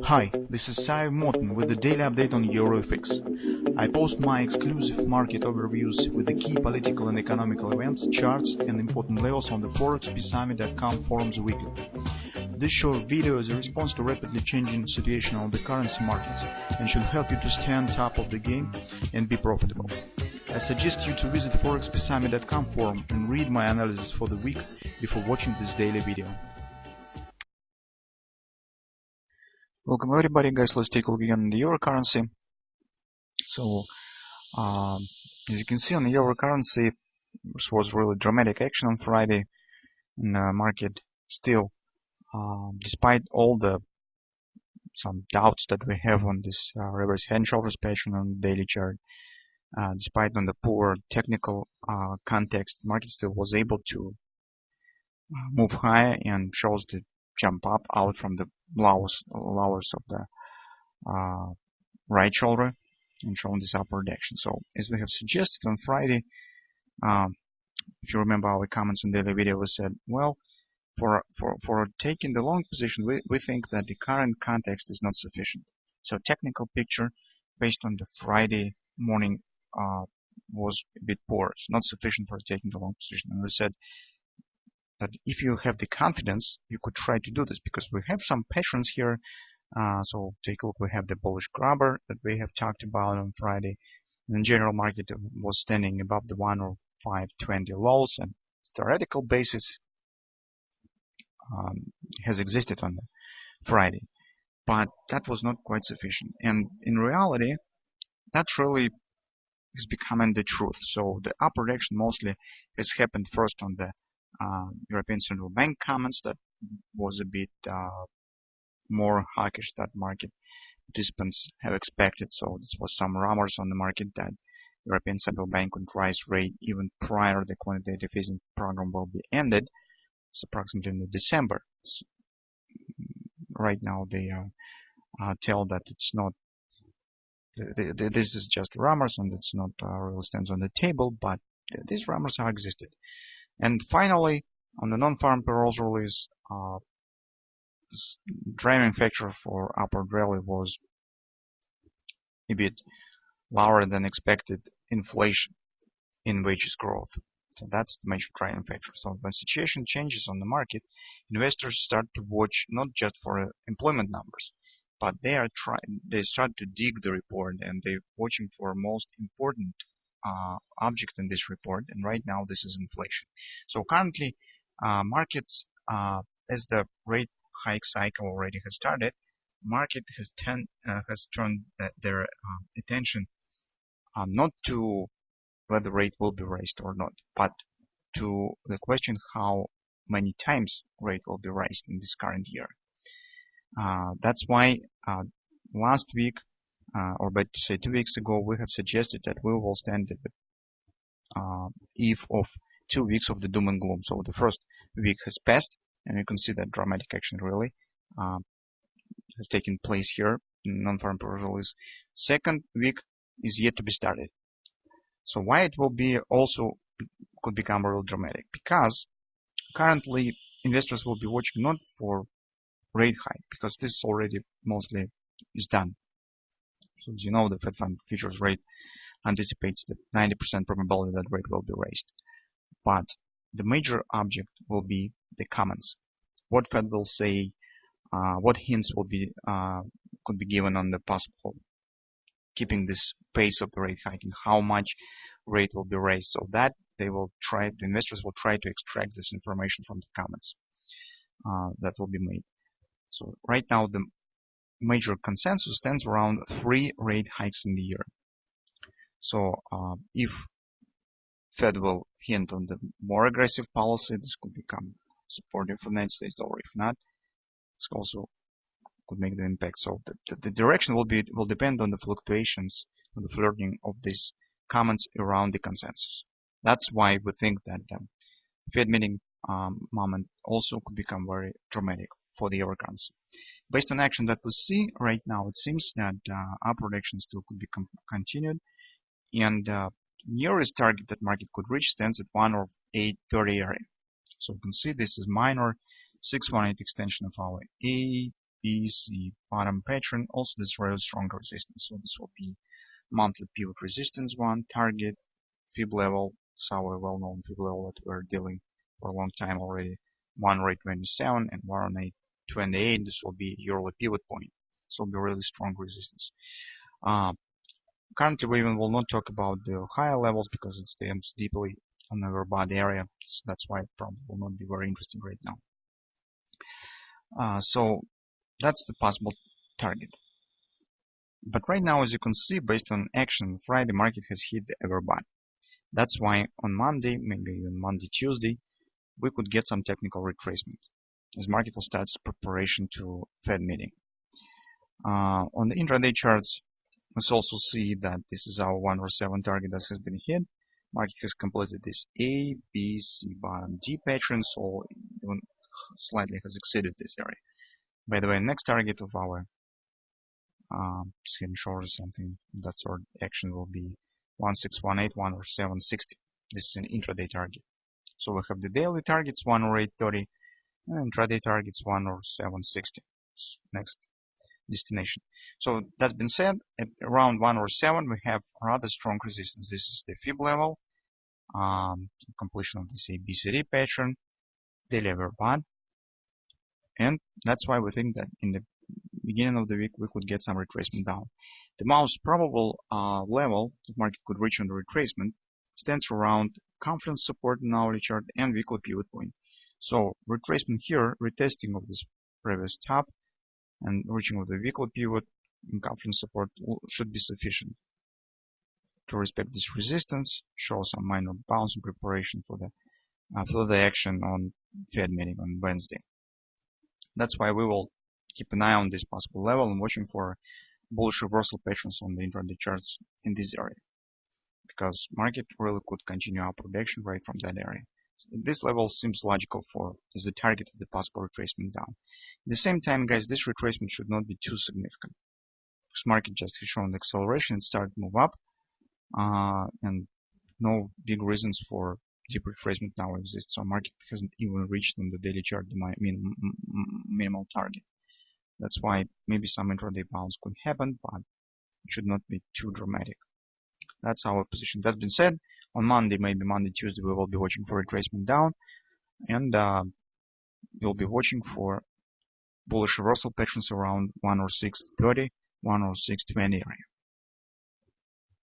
Hi, this is Sive Morten with the daily update on EURUSD. I post my exclusive market overviews with the key political and economical events, charts and important levels on the ForexPeaceArmy.com forums weekly. This short video is a response to rapidly changing situation on the currency markets and should help you to stay on top of the game and be profitable. I suggest you to visit ForexPeaceArmy.com forum and read my analysis for the week before watching this daily video. Welcome everybody, guys. Let's take a look again at the euro currency. So as you can see on the euro currency, this was really dramatic action on Friday in the market. Still, despite all some doubts that we have on this reverse head and shoulders pattern on the daily chart, despite on the poor technical context, the market still was able to move higher and shows the jump up out from the lowers of the right shoulder and showing this upward action. So as we have suggested on Friday, if you remember our comments on the daily video, we said, well, for taking the long position, we think that the current context is not sufficient. So technical picture based on the Friday morning was a bit poor. It's not sufficient for taking the long position. And we said that if you have the confidence, you could try to do this, because we have some patterns here. So take a look. We have the bullish grabber that we have talked about on Friday. In general, market was standing above the 105.20 lows, and theoretical basis has existed on the Friday, but that was not quite sufficient. And in reality, that really is becoming the truth. So the upward action mostly has happened first on the European Central Bank comments that was a bit more hawkish that market participants have expected. So this was some rumors on the market that European Central Bank would rise rate even prior the quantitative easing program will be ended. It's approximately in December. So right now they tell that it's not. This is just rumors and it's not really stands on the table, but these rumors are existed. And finally, on the non-farm payrolls release, driving factor for upward rally was a bit lower than expected inflation in wages growth. So that's the major driving factor. So when situation changes on the market, investors start to watch not just for employment numbers, but they start to dig the report, and they're watching for most important object in this report. And right now this is inflation. So currently markets, as the rate hike cycle already has started, market has turned their attention not to whether rate will be raised or not, but to the question how many times rate will be raised in this current year. That's why last week, or better to say 2 weeks ago, we have suggested that we will stand at the eve of 2 weeks of the doom and gloom. So the first week has passed, and you can see that dramatic action really has taken place here in non-farm payroll release. Second week is yet to be started. So why it will be also could become real dramatic? Because currently investors will be watching not for rate hike, because this already mostly is done. So as you know, the Fed Fund futures rate anticipates the 90% probability that rate will be raised. But the major object will be the comments. What Fed will say, what hints will be could be given on the possible keeping this pace of the rate hike, and how much rate will be raised. So that the investors will try to extract this information from the comments that will be made. So right now the major consensus stands around 3 rate hikes in the year. So if Fed will hint on the more aggressive policy, this could become supportive for the United States dollar. If not, this also could make the impact. So the direction will depend on the fluctuations, on the flirting of these comments around the consensus. That's why we think that Fed meeting moment also could become very dramatic for the euro currency. Based on action that we see right now, it seems that upward action still could be continued, and nearest target that market could reach stands at 108.30 area. So you can see this is minor 618 extension of our A, ABC bottom pattern. Also, this very strong resistance. So this will be monthly pivot resistance one, target, fib level. It's our well-known fib level that we're dealing for a long time already. 1.27 and 1.28. This will be yearly pivot point. This will be really strong resistance. Currently, we even will not talk about the higher levels because it stands deeply on the overbought area. So that's why it probably will not be very interesting right now. So that's the possible target. But right now, as you can see, based on action, Friday market has hit the overbought. That's why on Monday, maybe even Monday, Tuesday, we could get some technical retracement as market will start preparation to Fed meeting. On the intraday charts, let's also see that this is our 107 target that has been hit. Market has completed this A, B, C bottom D pattern, so even slightly has exceeded this area. By the way, next target of our scheme shows something that sort of action will be 1618, 10760. This is an intraday target. So we have the daily targets 10830 and intraday targets 10760. Next destination. So that's been said, at around 107 we have rather strong resistance. This is the fib level, completion of this ABCD pattern, daily overbought, and that's why we think that in the beginning of the week we could get some retracement down. The most probable level the market could reach on the retracement stands around confidence support in hourly chart and weekly pivot point. So retracement here, retesting of this previous top and reaching of the weekly pivot and confidence support should be sufficient to respect this resistance, show some minor bounce in preparation for the further action on Fed meeting on Wednesday. That's why we will keep an eye on this possible level and watching for bullish reversal patterns on the intraday charts in this area, because market really could continue upward action right from that area. So this level seems logical for as the target of the possible retracement down. At the same time, guys, this retracement should not be too significant because market just has shown acceleration and started to move up, and no big reasons for deep retracement now exist. So market hasn't even reached on the daily chart the minimal target. That's why maybe some intraday bounce could happen, but it should not be too dramatic. That's our position. That's been said, on Monday, maybe Monday, Tuesday, we will be watching for retracement down, and we'll be watching for bullish reversal patterns around 106.30, 106.20 area.